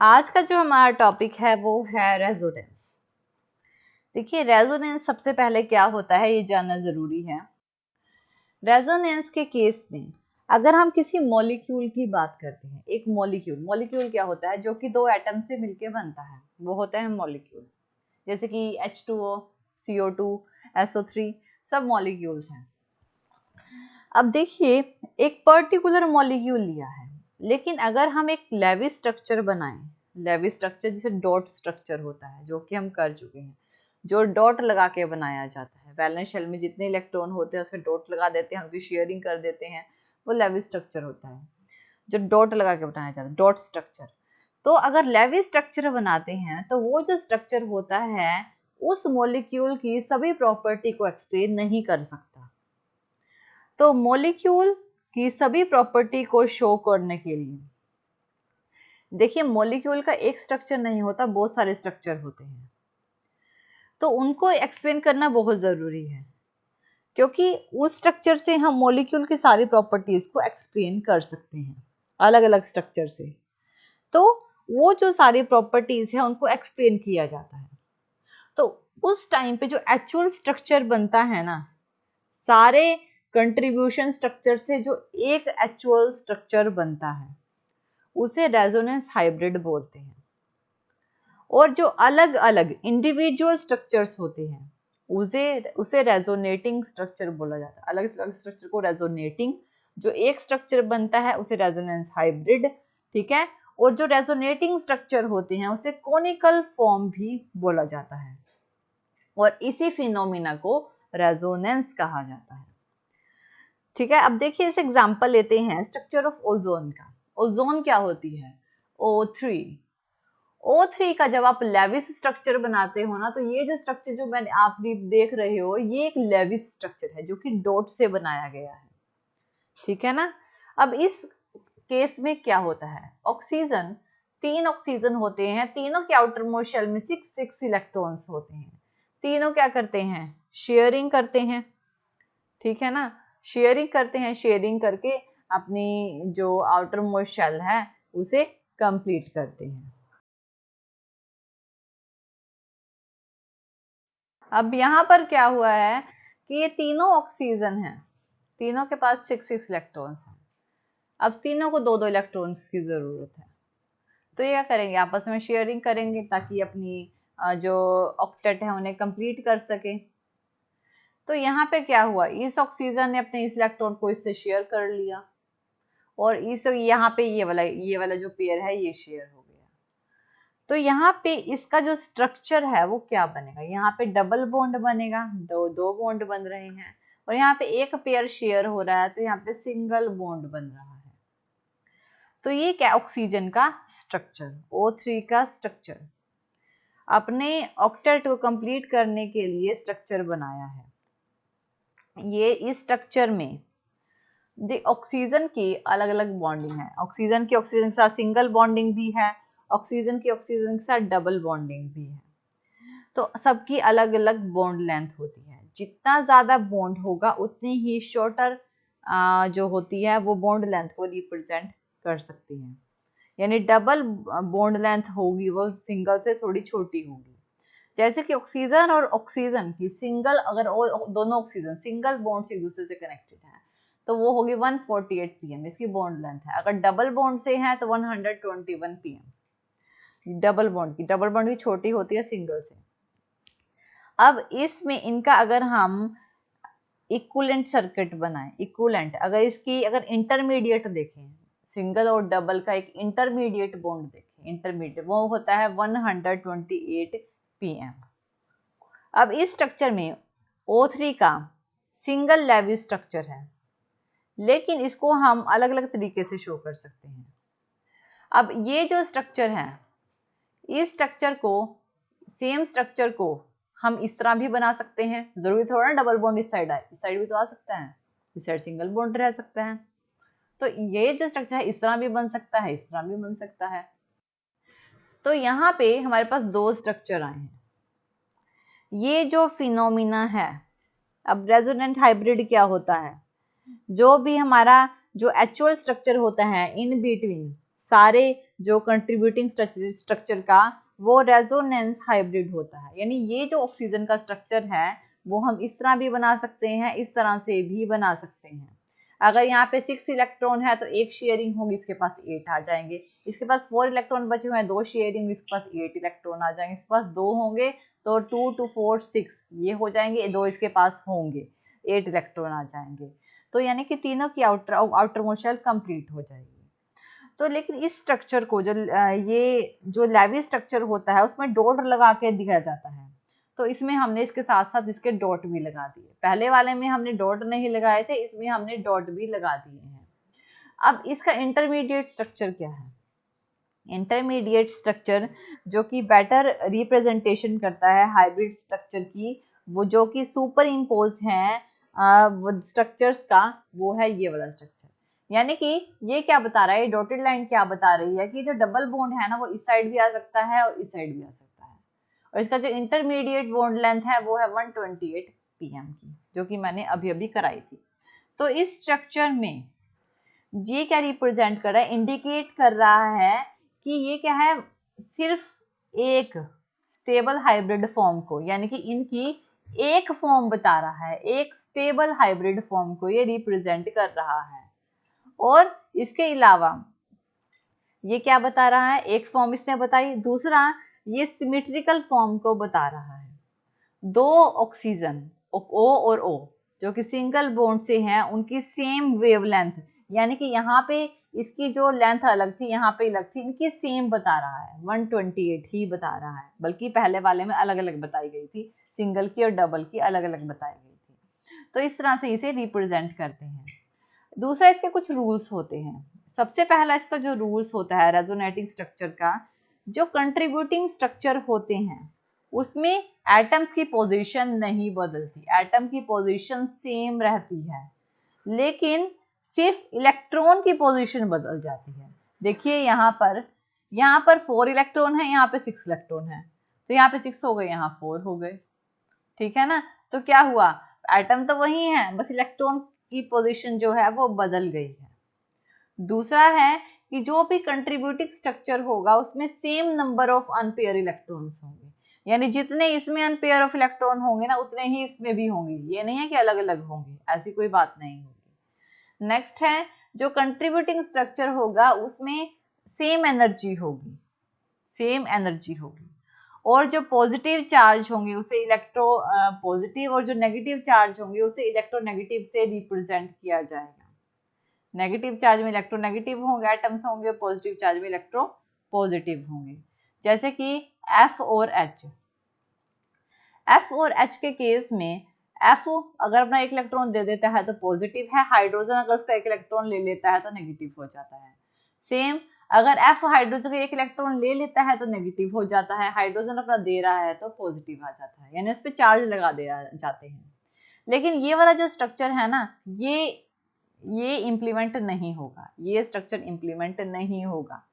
आज का जो हमारा टॉपिक है वो है रेजोनेंस। देखिए, रेजोनेंस सबसे पहले क्या होता है ये जानना जरूरी है। रेजोनेंस के केस में अगर हम किसी मॉलिक्यूल की बात करते हैं, एक मॉलिक्यूल क्या होता है? जो कि दो एटम से मिलके बनता है, वो होता है मॉलिक्यूल। जैसे कि H2O, CO2, SO3 सब मॉलिक्यूल्स हैं। अब देखिए, एक पर्टिकुलर मॉलिक्यूल लिया है, लेकिन अगर हम एक लेवी स्ट्रक्चर बनाएं, लेवी स्ट्रक्चर जिसे डॉट स्ट्रक्चर होता है, जो कि हम कर चुके हैं, जो डॉट लगा के बनाया जाता है। वैलेंस शेल में जितने इलेक्ट्रॉन होते हैं उसमें डॉट लगा देते हैं, उनकी शेयरिंग कर देते हैं, वो लेवी स्ट्रक्चर होता है जो डॉट लगा के बनाया जाता है, डॉट स्ट्रक्चर। तो अगर लेवी स्ट्रक्चर बनाते हैं तो वो जो स्ट्रक्चर होता है उस मॉलिक्यूल की सभी प्रॉपर्टी को एक्सप्लेन नहीं कर सकता। तो मॉलिक्यूल की सभी प्रॉपर्टी को शो करने के लिए, देखिए, मॉलिक्यूल का एक स्ट्रक्चर नहीं होता, बहुत सारे स्ट्रक्चर होते हैं, तो उनको एक्सप्लेन करना बहुत जरूरी है, क्योंकि उस स्ट्रक्चर से हम मॉलिक्यूल की सारी प्रॉपर्टीज को एक्सप्लेन कर सकते हैं अलग अलग स्ट्रक्चर से। तो वो जो सारी प्रॉपर्टीज है उनको एक्सप्लेन किया जाता है। तो उस टाइम पे जो एक्चुअल स्ट्रक्चर बनता है ना, सारे कंट्रीब्यूशन स्ट्रक्चर से जो एक एक्चुअल स्ट्रक्चर बनता है उसे रेजोनेंस हाइब्रिड बोलते हैं। और जो अलग अलग इंडिविजुअल स्ट्रक्चर्स होते हैं उसे रेजोनेटिंग स्ट्रक्चर बोला जाता है। अलग अलग स्ट्रक्चर को रेजोनेटिंग, जो एक स्ट्रक्चर बनता है उसे रेजोनेंस हाइब्रिड, ठीक है। और जो रेजोनेटिंग स्ट्रक्चर होते हैं उसे कोनिकल फॉर्म भी बोला जाता है, और इसी फिनोमिना को रेजोनेंस कहा जाता है, ठीक है। अब देखिए, इस एग्जांपल लेते हैं स्ट्रक्चर ऑफ ओजोन का। ओजोन क्या होती है? O3। O3 का जब आप लेविस स्ट्रक्चर बनाते हो ना, तो ये जो स्ट्रक्चर जो मैंने आप भी देख रहे हो, ये एक लेविस स्ट्रक्चर है जो कि डॉट से बनाया गया है, ठीक है ना। अब इस केस में क्या होता है? ऑक्सीजन, 3 ऑक्सीजन होते हैं, तीनों के आउटर मोस्ट शेल में 6 इलेक्ट्रॉन्स होते हैं। तीनों क्या करते हैं? शेयरिंग करते हैं, ठीक है ना। शेयरिंग करते हैं, शेयरिंग करके अपनी जो आउटर मोस्ट शेल है उसे कंप्लीट करते हैं। अब यहाँ पर क्या हुआ है कि ये तीनों ऑक्सीजन हैं, तीनों के पास 6 इलेक्ट्रॉन्स हैं। अब तीनों को 2 इलेक्ट्रॉन्स की जरूरत है, तो ये क्या करेंगे? आपस में शेयरिंग करेंगे ताकि अपनी जो ऑक्टेट है उन्हें कंप्लीट कर सके। तो यहाँ पे क्या हुआ, इस ऑक्सीजन ने अपने इस इलेक्ट्रॉन को इससे शेयर कर लिया, और इस यहाँ पे ये वाला जो पेयर है ये शेयर हो गया। तो यहाँ पे इसका जो स्ट्रक्चर है वो क्या बनेगा? यहाँ पे डबल बॉन्ड बनेगा, दो बॉन्ड बन रहे हैं, और यहाँ पे एक पेयर शेयर हो रहा है, तो यहाँ पे सिंगल बॉन्ड बन रहा है। तो ये क्या? ऑक्सीजन का स्ट्रक्चर, O3 का स्ट्रक्चर अपने ऑक्टेट को कंप्लीट करने के लिए स्ट्रक्चर बनाया है। ये इस स्ट्रक्चर में ऑक्सीजन की अलग अलग बॉन्डिंग है। ऑक्सीजन के साथ सिंगल बॉन्डिंग भी है, ऑक्सीजन के साथ डबल बॉन्डिंग भी है। तो सबकी अलग अलग बॉन्ड लेंथ होती है। जितना ज्यादा बॉन्ड होगा उतनी ही शॉर्टर जो होती है वो बॉन्ड लेंथ को रिप्रेजेंट कर सकती है। यानी डबल बॉन्ड लेंथ होगी वो सिंगल से थोड़ी छोटी होगी। जैसे कि ऑक्सीजन और ऑक्सीजन की सिंगल, अगर दोनों ऑक्सीजन सिंगल बॉन्ड से एक दूसरे से कनेक्टेड है तो वो होगी 148 pm, इसकी बॉन्ड लेंथ है। अगर डबल बॉन्ड से है तो 121 pm। डबल बॉन्ड की छोटी होती है सिंगल से। अब इसमें इनका अगर हम इक्विवेलेंट सर्किट बनाएं, इक्विवेलेंट, अगर इंटरमीडिएट देखें, सिंगल और डबल का एक इंटरमीडिएट बॉन्ड देखें, इंटरमीडिएट वो होता है 128 pm। अब इस स्ट्रक्चर में O3 का सिंगल लेवी स्ट्रक्चर है, लेकिन इसको हम अलग अलग तरीके से शो कर सकते हैं। अब ये जो स्ट्रक्चर है, इस स्ट्रक्चर को, सेम स्ट्रक्चर को हम इस तरह भी बना सकते हैं। जरूरी थोड़ा ना डबल बॉन्ड इस साइड आए, इस साइड भी तो आ सकता है, इस साइड सिंगल बॉन्ड रह सकता है। तो ये जो स्ट्रक्चर है इस तरह भी बन सकता है, इस तरह भी बन सकता है। तो यहाँ पे हमारे पास 2 स्ट्रक्चर आए हैं। ये जो फिनोमिना है, अब रेजोनेंट हाइब्रिड क्या होता है? जो भी हमारा जो एक्चुअल स्ट्रक्चर होता है इन बिटवीन सारे जो कंट्रीब्यूटिंग स्ट्रक्चर का वो रेजोनेंस हाइब्रिड होता है। यानी ये जो ऑक्सीजन का स्ट्रक्चर है वो हम इस तरह भी बना सकते हैं, इस तरह से भी बना सकते हैं। अगर यहाँ पे 6 इलेक्ट्रॉन है तो एक शेयरिंग होगी, इसके पास 8 आ जाएंगे। इसके पास 4 इलेक्ट्रॉन बचे हुए हैं, 2 शेयरिंग, इसके पास 8 इलेक्ट्रॉन आ जाएंगे। इसके पास 2 होंगे तो 2 2 4 6 ये हो जाएंगे, 2 इसके पास होंगे, 8 इलेक्ट्रॉन आ जाएंगे। तो यानी कि तीनों की आउटर मोस्ट शेल कंप्लीट हो जाएगी। तो लेकिन इस स्ट्रक्चर को ये जो लेवी स्ट्रक्चर होता है उसमें डॉट लगा के दिया जाता है। तो इसमें हमने इसके साथ साथ इसके डॉट भी लगा दिए। पहले वाले में हमने डॉट नहीं लगाए थे, इसमें हमने डॉट भी लगा दिए हैं। अब इसका इंटरमीडिएट स्ट्रक्चर क्या है? इंटरमीडिएट स्ट्रक्चर जो कि बेटर रिप्रेजेंटेशन करता है हाइब्रिड स्ट्रक्चर की, वो जो कि सुपर इम्पोज है स्ट्रक्चर्स का, वो है ये वाला स्ट्रक्चर। यानी कि ये क्या बता रहा है, डॉटेड लाइन क्या बता रही है कि जो डबल बॉन्ड है ना वो इस साइड भी आ सकता है और इस साइड भी आ सकता है। और इसका जो इंटरमीडिएट बॉन्ड लेंथ है वो है 128 pm की, जो कि मैंने अभी अभी कराई थी। तो इस स्ट्रक्चर में ये क्या रिप्रेजेंट कर रहा है, इंडिकेट कर रहा है कि ये क्या है, सिर्फ एक स्टेबल हाइब्रिड फॉर्म को, यानी कि इनकी एक फॉर्म बता रहा है, एक स्टेबल हाइब्रिड फॉर्म को ये रिप्रेजेंट कर रहा है। और इसके अलावा ये क्या बता रहा है, एक फॉर्म इसने बताई, दूसरा ये सिमेट्रिकल फॉर्म को बता रहा है। दो ऑक्सीजन O और O जो कि सिंगल बॉन्ड से हैं, उनकी सेम वेवलेंथ, यानी कि यहाँ पे इसकी जो लेंथ अलग थी, यहाँ पे अलग थी, इनकी सेम बता रहा है, 128 ही बता रहा है। बल्कि पहले वाले में अलग अलग बताई गई थी, सिंगल की और डबल की अलग अलग बताई गई थी। तो इस तरह से इसे रिप्रेजेंट करते हैं। दूसरा इसके कुछ रूल्स होते हैं। सबसे पहला इसका जो रूल्स होता है रेजोनेटिंग स्ट्रक्चर का, जो कंट्रीब्यूटिंग स्ट्रक्चर होते हैं उसमें एटम्स की पोजीशन नहीं बदलती, एटम की पोजीशन सेम रहती है, लेकिन सिर्फ इलेक्ट्रॉन की पोजीशन बदल जाती है। देखिए यहाँ पर 4 इलेक्ट्रॉन है, यहाँ पे 6 इलेक्ट्रॉन है, तो यहाँ पे 6 हो गए, यहाँ 4 हो गए, ठीक है ना। तो क्या हुआ, एटम तो वही है, बस इलेक्ट्रॉन की पोजीशन जो है वो बदल गई है। दूसरा है कि जो भी कंट्रीब्यूटिंग स्ट्रक्चर होगा उसमें same number of unpair electrons होंगे, यानी जितने इसमें अनपेयर ऑफ इलेक्ट्रॉन होंगे ना उतने ही इसमें भी होंगे। ये नहीं है कि अलग अलग होंगे, ऐसी कोई बात नहीं होगी। नेक्स्ट है, जो कंट्रीब्यूटिंग स्ट्रक्चर होगा उसमें सेम एनर्जी होगी, सेम एनर्जी होगी। और जो पॉजिटिव चार्ज होंगे उसे इलेक्ट्रो पॉजिटिव, और जो नेगेटिव चार्ज होंगे उसे इलेक्ट्रोनेगेटिव से रिप्रेजेंट किया जाएगा। नेगेटिव चार्ज में इलेक्ट्रोनेगेटिव होंगे एटम्स होंगे, पॉजिटिव चार्ज में इलेक्ट्रो पॉजिटिव होंगे। जैसे कि F और H। F और H के केस में F अगर अपना एक इलेक्ट्रॉन दे देता है तो पॉजिटिव है, हाइड्रोजन अगर उसका एक इलेक्ट्रॉन ले लेता है तो नेगेटिव हो जाता है। सेम अगर F हाइड्रोजन का एक इलेक्ट्रॉन ले लेता है तो नेगेटिव हो जाता है, हाइड्रोजन अपना दे रहा है तो पॉजिटिव आ जाता है, यानी उस पर चार्ज लगा दे जाते हैं। लेकिन ये वाला जो स्ट्रक्चर है ना, ये इम्प्लीमेंट नहीं होगा, ये स्ट्रक्चर इम्प्लीमेंट नहीं होगा,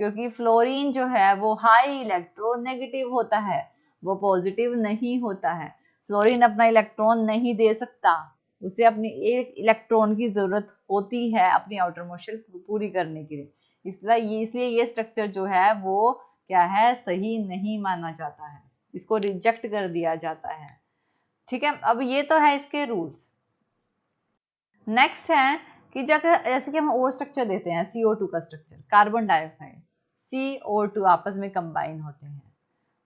क्योंकि फ्लोरीन जो है वो हाई इलेक्ट्रोनेगेटिव होता है, वो पॉजिटिव नहीं होता है। फ्लोरीन अपना इलेक्ट्रॉन नहीं दे सकता, उसे अपनी एक इलेक्ट्रॉन की जरूरत होती है अपनी आउटर मोस्ट शेल पूरी करने के लिए। इसलिए ये स्ट्रक्चर जो है वो क्या है, सही नहीं माना जाता है, इसको रिजेक्ट कर दिया जाता है। ठीक है, अब ये तो है इसके रूल्स। नेक्स्ट है कि जैसे कि हम और स्ट्रक्चर देते हैं, CO2 का स्ट्रक्चर, कार्बन डाइऑक्साइड CO2 आपस में कंबाइन होते हैं,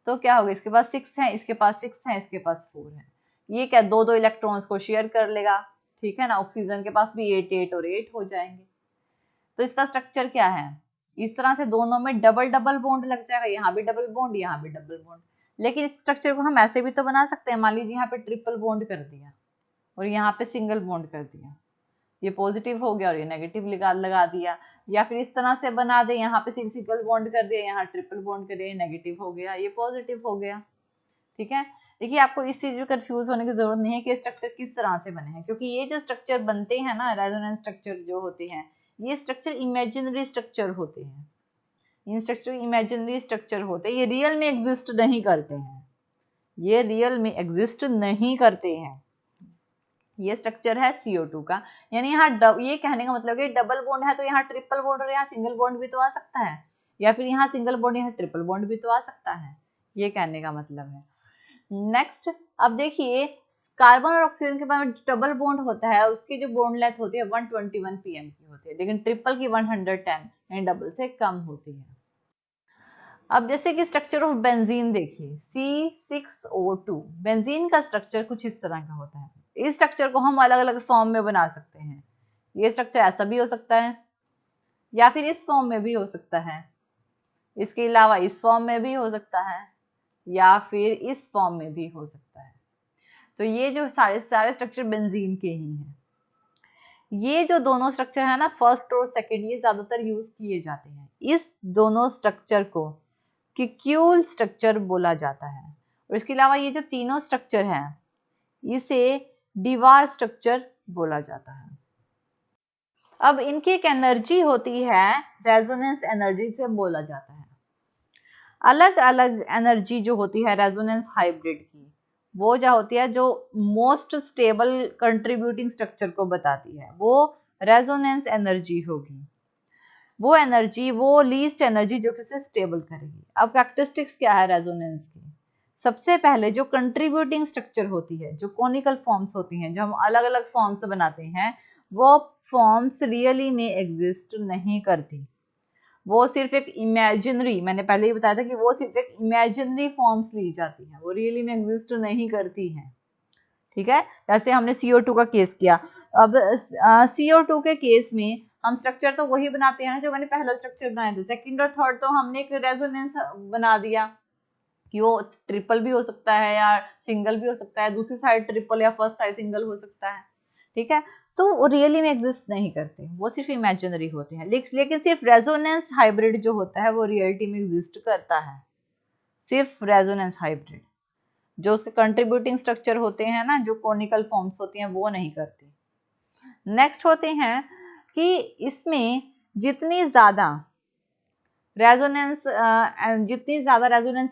तो क्या होगा, इसके पास 6 है, इसके पास 6 है, इसके पास 4 है। ये क्या दो इलेक्ट्रॉन्स को शेयर कर लेगा, ठीक है ना। ऑक्सीजन के पास भी 8 8 और 8 हो जाएंगे। तो इसका स्ट्रक्चर क्या है, इस तरह से दोनों में डबल डबल बॉन्ड लग जाएगा, यहाँ भी डबल बॉन्ड, यहाँ भी डबल बॉन्ड। लेकिन इस स्ट्रक्चर को हम ऐसे भी तो बना सकते हैं, मान लीजिए यहाँ पे ट्रिपल बॉन्ड कर दिया और यहाँ पे सिंगल बॉन्ड कर दिया, ये पॉजिटिव हो गया और ये नेगेटिव लगा दिया। या फिर इस तरह से बना दे, यहाँ पे सिंगल बॉन्ड कर दिया, यहाँ ट्रिपल बॉन्ड कर दिया, नेगेटिव हो गया, ये पॉजिटिव हो गया। ठीक है, देखिए आपको इस चीज में कंफ्यूज होने की जरूरत नहीं है कि स्ट्रक्चर किस तरह से बने हैं, क्योंकि ये जो स्ट्रक्चर बनते हैं ना, रेजोनेंस स्ट्रक्चर जो होते हैं, ये स्ट्रक्चर इमेजिनरी स्ट्रक्चर होते हैं। इन स्ट्रक्चर इमेजिनरी स्ट्रक्चर होते हैं, ये रियल में एग्जिस्ट नहीं करते हैं, ये रियल में एग्जिस्ट नहीं करते हैं। ये स्ट्रक्चर है CO2 का, यानी यहाँ ये कहने का मतलब है डबल बॉन्ड है तो यहाँ ट्रिपल बॉन्ड और यहाँ सिंगल बॉन्ड भी तो आ सकता है। या फिर यहाँ सिंगल बॉन्ड यहाँ ट्रिपल बॉन्ड भी तो आ सकता है, ये कहने का मतलब है। नेक्स्ट, अब देखिए कार्बन और ऑक्सीजन के पास में डबल बॉन्ड होता है, उसकी जो बॉन्ड लेंथ होती है 121 pm की होती है, लेकिन ट्रिपल की 110 यानी डबल से कम होती है। अब जैसे कि स्ट्रक्चर ऑफ बेंजीन देखिए, C6O2, बेंजीन का स्ट्रक्चर कुछ इस तरह का होता है। इस स्ट्रक्चर को हम अलग अलग फॉर्म में बना सकते हैं। ये स्ट्रक्चर ऐसा भी हो सकता है या फिर इस फॉर्म में भी हो सकता है, इसके अलावा इस फॉर्म में भी हो सकता है या फिर इस फॉर्म में भी हो सकता है। तो ये जो सारे स्ट्रक्चर बेंजीन के ही हैं। ये जो दोनों स्ट्रक्चर है ना, फर्स्ट और सेकंड, ये ज्यादातर यूज किए जाते हैं। इस दोनों स्ट्रक्चर को क्यूल स्ट्रक्चर बोला जाता है। और इसके अलावा ये जो तीनों स्ट्रक्चर हैं इसे डिवार स्ट्रक्चर बोला जाता है। अब इनकी एक एनर्जी होती है रेजोनेंस एनर्जी से बोला जाता है। अलग अलग एनर्जी जो होती है रेजोनेंस हाइब्रिड की, वो जो होती है जो मोस्ट स्टेबल कंट्रीब्यूटिंग स्ट्रक्चर को बताती है, वो रेजोनेंस एनर्जी होगी। वो एनर्जी, वो लीस्ट एनर्जी जो कि उसे स्टेबल करेगी। अब कैरेक्टरिस्टिक्स क्या है रेजोनेंस की? सबसे पहले जो कंट्रीब्यूटिंग स्ट्रक्चर होती है, जो कॉनिकल फॉर्म्स होती हैं, जो हम अलग अलग फॉर्म्स बनाते हैं, वो फॉर्म्स रियली में एग्जिस्ट नहीं करती। वो सिर्फ एक इमेजिनरी, मैंने पहले ही बताया था कि वो सिर्फ एक इमेजिनरी फॉर्म्स ली जाती है, वो रियली में एग्जिस्ट नहीं करती हैं। ठीक है, जैसे हमने CO2 का केस किया। अब CO2 के केस में हम स्ट्रक्चर तो वही बनाते हैं ना जो मैंने पहला स्ट्रक्चर बनाया था। सेकंड और थर्ड तो हमने एक रेजोनेंस बना दिया कि वो ट्रिपल भी हो सकता है या सिंगल भी हो सकता है, दूसरी साइड ट्रिपल या फर्स्ट साइड सिंगल हो सकता है। ठीक है, तो वो रियली में एग्जिस्ट नहीं करते, वो सिर्फ इमेजिनरी होते हैं। लेकिन सिर्फ रेजोनेंस हाइब्रिड जो होता है वो रियलिटी में एग्जिस्ट करता है। सिर्फ रेजोनेंस हाइब्रिड, जो उसके कंट्रीब्यूटिंग स्ट्रक्चर होते हैं ना, जो कोनिकल फॉर्म्स होती हैं, वो नहीं करती। नेक्स्ट होते हैं कि इसमें जितनी ज्यादा रेजोनेंस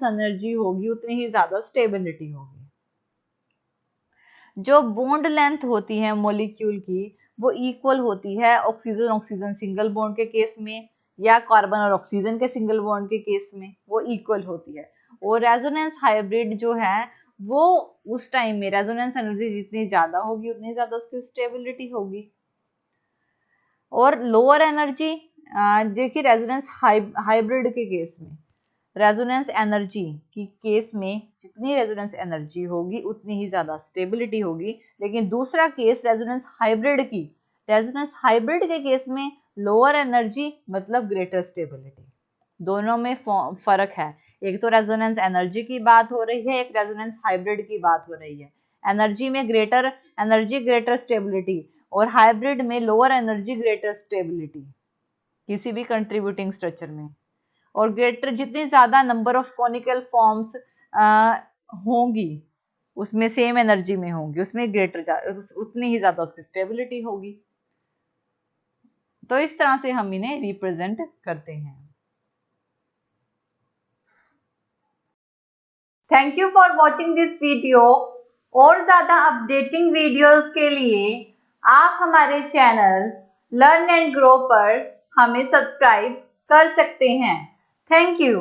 एनर्जी होगी उतनी ही ज्यादा स्टेबिलिटी होगी। जो बॉन्ड लेंथ होती है मॉलिक्यूल की वो इक्वल होती है ऑक्सीजन ऑक्सीजन सिंगल बॉन्ड के केस में या कार्बन और ऑक्सीजन के सिंगल बॉन्ड के केस में वो इक्वल होती है। और रेजोनेंस हाइब्रिड जो है वो उस टाइम में रेजोनेंस एनर्जी जितनी ज्यादा होगी उतनी ज्यादा उसकी स्टेबिलिटी होगी। और लोअर एनर्जी, देखिए रेजोनेंस हाइब्रिड के केस में रेजोनेंस एनर्जी की केस में जितनी रेजोनेंस एनर्जी होगी उतनी ही ज्यादा स्टेबिलिटी होगी। लेकिन दूसरा केस रेजोनेंस हाइब्रिड के केस में लोअर एनर्जी मतलब ग्रेटर स्टेबिलिटी। दोनों में फर्क है। एक तो रेजोनेंस एनर्जी की बात हो रही है, एक रेजोनेंस हाइब्रिड की बात हो रही है। एनर्जी में ग्रेटर एनर्जी ग्रेटर स्टेबिलिटी, और हाइब्रिड में लोअर एनर्जी ग्रेटर स्टेबिलिटी किसी भी कंट्रीब्यूटिंग स्ट्रक्चर में। और ग्रेटर जितनी ज्यादा नंबर ऑफ कॉनिकल फॉर्म्स होंगी उसमें सेम एनर्जी में होंगी, उसमें ग्रेटर उतनी ही ज्यादा उसकी स्टेबिलिटी होगी। तो इस तरह से हम इन्हें रिप्रेजेंट करते हैं। Thank you for watching this video. और ज्यादा अपडेटिंग वीडियोस के लिए आप हमारे चैनल लर्न एंड ग्रो पर हमें सब्सक्राइब कर सकते हैं। Thank you.